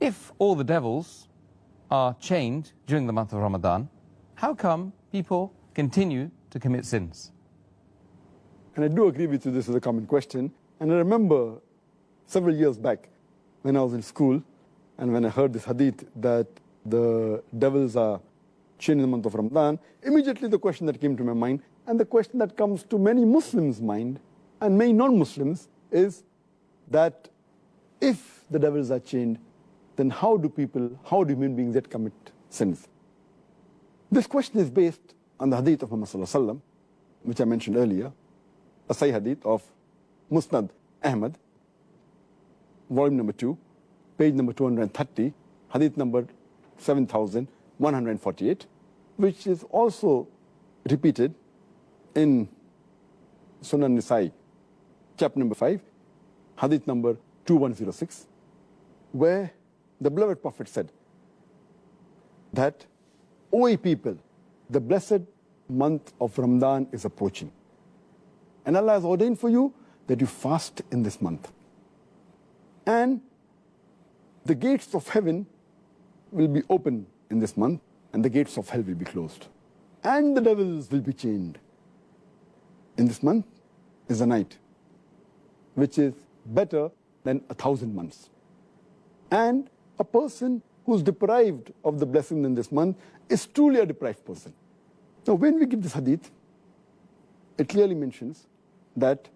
If all the devils are chained during the month of Ramadan, how come people continue to commit sins? And I do agree with you, this is a common question. And I remember several years back when I was in school and when I heard this hadith that the devils are chained in the month of Ramadan, immediately the question that came to my mind, and the question that comes to many Muslims' mind and many non-Muslims, is that if the devils are chained, then how do human beings yet commit sins? This question is based on the hadith of Muhammad sallallahu alaihi wasallam, which I mentioned earlier, a Sahih hadith of Musnad Ahmad, volume number 2, page number 230, hadith number 7148, which is also repeated in Sunan Nisa'i, chapter number 5, hadith number 2106, where the beloved Prophet said that, O ye people, the blessed month of Ramadan is approaching. And Allah has ordained for you that you fast in this month. And the gates of heaven will be open in this month, and the gates of hell will be closed. And the devils will be chained. In this month is a night, which is better than 1,000 months. And a person who's deprived of the blessing in this month is truly a deprived person. Now, when we give this hadith, it clearly mentions that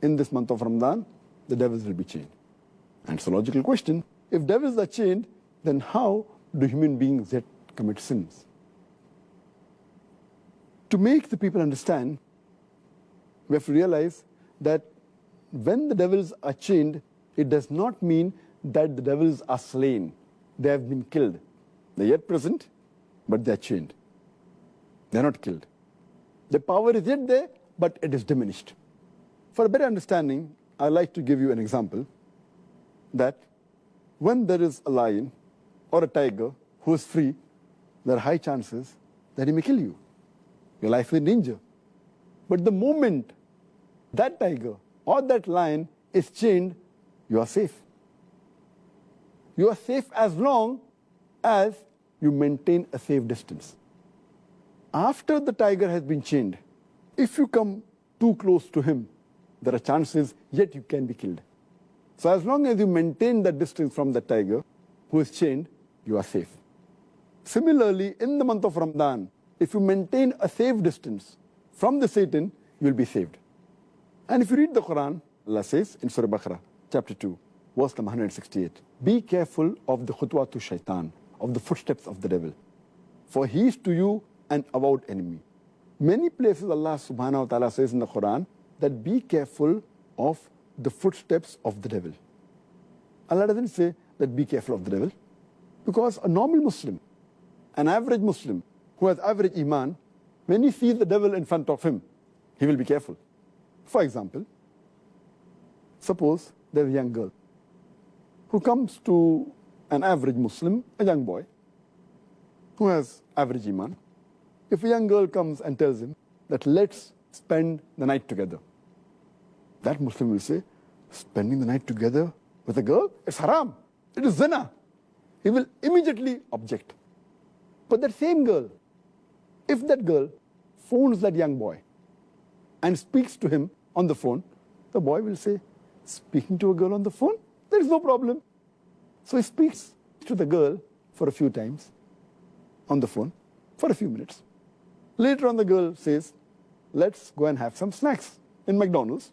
in this month of Ramadan, the devils will be chained. And it's a logical question. If devils are chained, then how do human beings yet commit sins? To make the people understand, we have to realize that when the devils are chained, it does not mean that the devils are slain. They have been killed. They're yet present, but they're chained. They're not killed. The power is yet there, but it is diminished. For a better understanding, I'd like to give you an example that when there is a lion or a tiger who is free, there are high chances that he may kill you. Your life is in danger. But the moment that tiger or that lion is chained, you are safe. You are safe as long as you maintain a safe distance. After the tiger has been chained, if you come too close to him, there are chances yet you can be killed. So as long as you maintain that distance from the tiger who is chained, you are safe. Similarly, in the month of Ramadan, if you maintain a safe distance from the Satan, you will be saved. And if you read the Quran, Allah says in Surah Baqarah, chapter 2, verse number 168, be careful of the khutwatu shaitan, of the footsteps of the devil, for he is to you an avowed enemy. Many places Allah subhanahu wa ta'ala says in the Quran that be careful of the footsteps of the devil. Allah doesn't say that be careful of the devil, because a normal Muslim, an average Muslim who has average iman, when he sees the devil in front of him, he will be careful. For example, suppose there's a young girl who comes to an average Muslim, a young boy, who has average iman. If a young girl comes and tells him that let's spend the night together, that Muslim will say, spending the night together with a girl, it's haram, it is zina. He will immediately object. But that same girl, if that girl phones that young boy and speaks to him on the phone, the boy will say, speaking to a girl on the phone? There is no problem. So he speaks to the girl for a few times on the phone for a few minutes. Later on, the girl says, let's go and have some snacks in McDonald's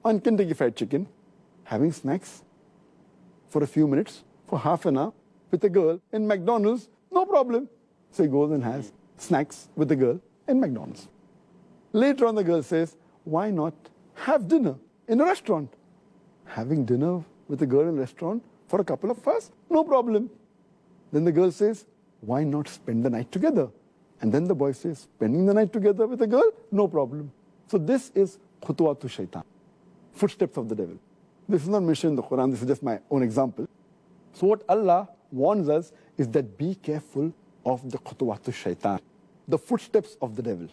on Kentucky Fried Chicken. Having snacks for a few minutes, for half an hour, with a girl in McDonald's, no problem. So he goes and has snacks with the girl in McDonald's. Later on, the girl says, why not have dinner in a restaurant? Having dinner with a girl in a restaurant for a couple of hours, no problem. Then the girl says, why not spend the night together? And then the boy says, spending the night together with a girl, no problem. So this is khutwatu shaitan, footsteps of the devil. This is not mentioned in the Quran, this is just my own example. So what Allah warns us is that be careful of the khutwatu shaitan, the footsteps of the devil.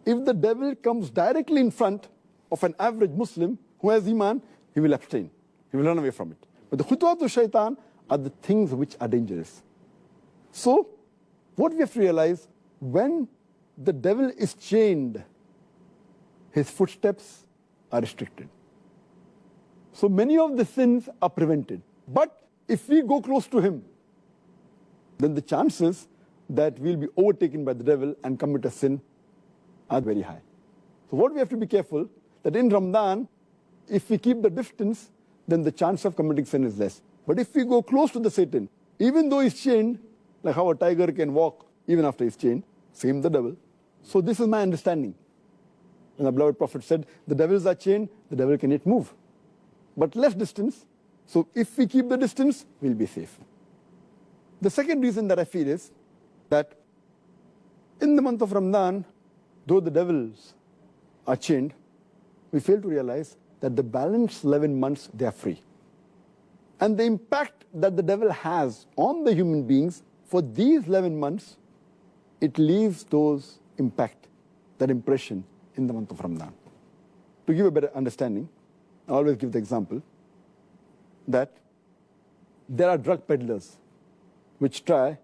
If the devil comes directly in front of an average Muslim who has iman, he will abstain. He will run away from it. But the khutwatu shaitan are the things which are dangerous. So, what we have to realize, when the devil is chained, his footsteps are restricted. So many of the sins are prevented. But if we go close to him, then the chances that we'll be overtaken by the devil and commit a sin are very high. So what we have to be careful, that in Ramadan, if we keep the distance, then the chance of committing sin is less. But if we go close to the Satan, even though he's chained, like how a tiger can walk even after he's chained, same the devil. So this is my understanding. And the beloved Prophet said, the devils are chained, the devil can yet move. But less distance. So if we keep the distance, we'll be safe. The second reason that I feel is that in the month of Ramadan, though the devils are chained, we fail to realize that the balance 11 months, they are free. And the impact that the devil has on the human beings for these 11 months, it leaves those impact, that impression in the month of Ramadan. To give a better understanding, I always give the example that there are drug peddlers which try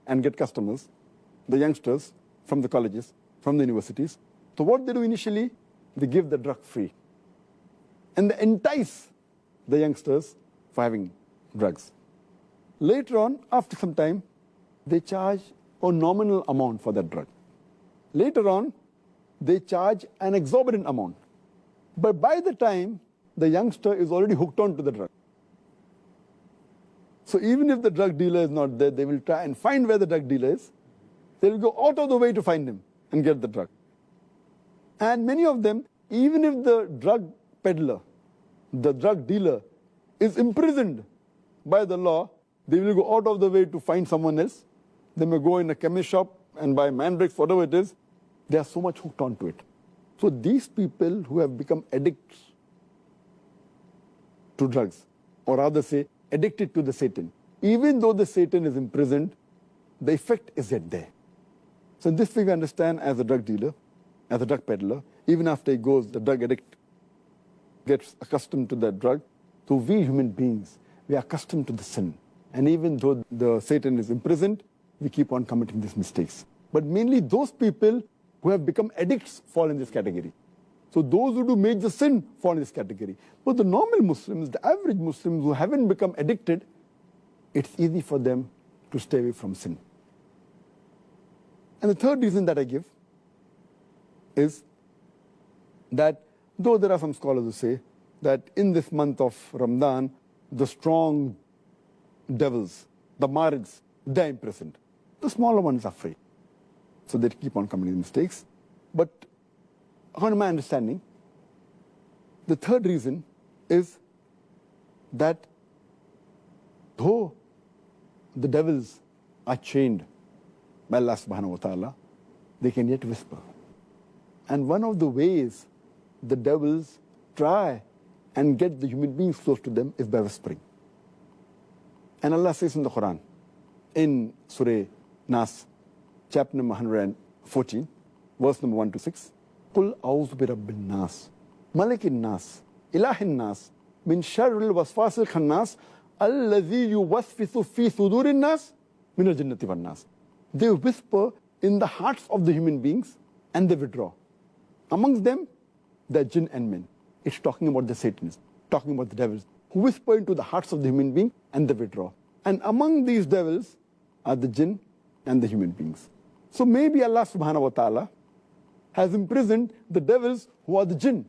and get customers, the youngsters from the colleges, from the universities. So what they do initially, they give the drug free. And they entice the youngsters for having drugs. Later on, after some time, they charge a nominal amount for that drug. Later on, they charge an exorbitant amount. But by the time the youngster is already hooked on to the drug. So even if the drug dealer is not there, they will try and find where the drug dealer is. They will go out of the way to find him and get the drug. And many of them, even if the drug peddler, the drug dealer, is imprisoned by the law, they will go out of the way to find someone else. They may go in a chemist shop and buy mandrakes, whatever it is. They are so much hooked onto it. So these people who have become addicts to drugs, or rather say addicted to the Satan, even though the Satan is imprisoned, the effect is yet there. So in this way we understand, as a drug dealer, as a drug peddler, even after he goes, the drug addict gets accustomed to that drug. So we human beings, we are accustomed to the sin. And even though the Satan is imprisoned, we keep on committing these mistakes. But mainly those people who have become addicts fall in this category. So those who do major sin fall in this category. But the normal Muslims, the average Muslims who haven't become addicted, it's easy for them to stay away from sin. And the third reason that I give is that though there are some scholars who say that in this month of Ramadan, the strong devils, the marids, they're imprisoned. The smaller ones are free. So they keep on committing mistakes. But according to my understanding, the third reason is that though the devils are chained by Allah subhanahu wa ta'ala, they can yet whisper. And one of the ways the devils try and get the human beings close to them is by whispering. And Allah says in the Quran, in Surah Nas, chapter number 114, verse number 1 to 6, قُلْ أَعُوذُ بِرَبِّ النَّاسِ مَلِكِ النَّاسِ إِلَهِ النَّاسِ مِنْ شَرِّ الْوَسْوَاسِ الْخَنَّاسِ الَّذِي يُوَسْوِسُ فِي صُدُورِ النَّاسِ مِنَ الْجِنَّةِ وَالنَّاسِ. They whisper in the hearts of the human beings and they withdraw. Amongst them, the jinn and men. It's talking about the Satans, talking about the devils, who whisper into the hearts of the human being and they withdraw. And among these devils are the jinn and the human beings. So maybe Allah subhanahu wa ta'ala has imprisoned the devils who are the jinn.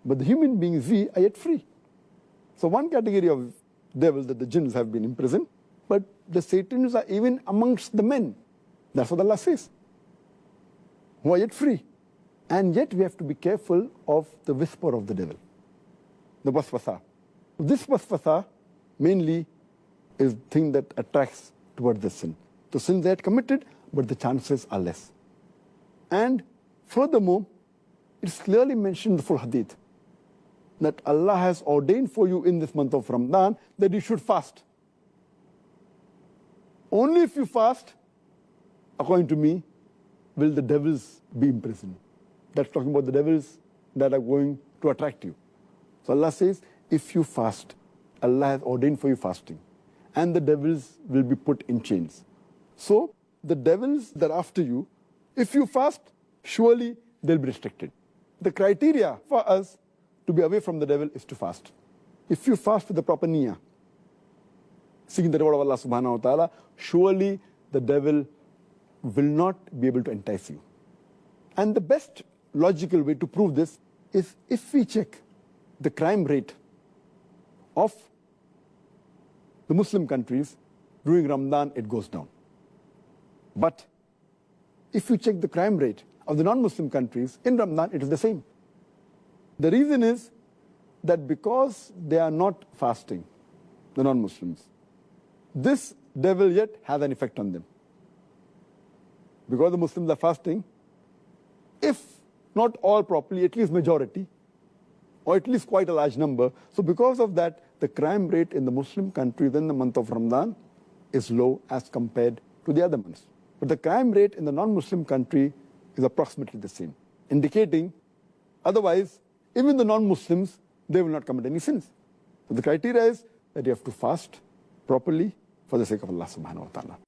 But the human beings, we are yet free. So one category of devils, that the jinns have been imprisoned, but the Satans are even amongst the men. That's what Allah says. Who are yet free. And yet we have to be careful of the whisper of the devil, the waswasa. This waswasa mainly is the thing that attracts towards the sin. The sins they had committed, but the chances are less. And furthermore, it's clearly mentioned in the full hadith that Allah has ordained for you in this month of Ramadan that you should fast. Only if you fast, according to me, will the devils be imprisoned. That's talking about the devils that are going to attract you. So Allah says, if you fast, Allah has ordained for you fasting. and the devils will be put in chains. So the devils that are after you, if you fast, surely they'll be restricted. The criteria for us to be away from the devil is to fast. If you fast with the proper niyyah, seeking the reward of Allah subhanahu wa ta'ala, surely the devil will not be able to entice you. And the best logical way to prove this is if we check the crime rate of the Muslim countries during Ramadan, it goes down. But if you check the crime rate of the non-Muslim countries in Ramadan, it is the same. The reason is that because they are not fasting, the non-Muslims, this devil yet has an effect on them. Because the Muslims are fasting, if not all properly, at least majority, or at least quite a large number. So because of that, the crime rate in the Muslim countries in the month of Ramadan is low as compared to the other months. But the crime rate in the non-Muslim country is approximately the same, indicating otherwise, even the non-Muslims, they will not commit any sins. So the criteria is that you have to fast properly for the sake of Allah subhanahu wa ta'ala.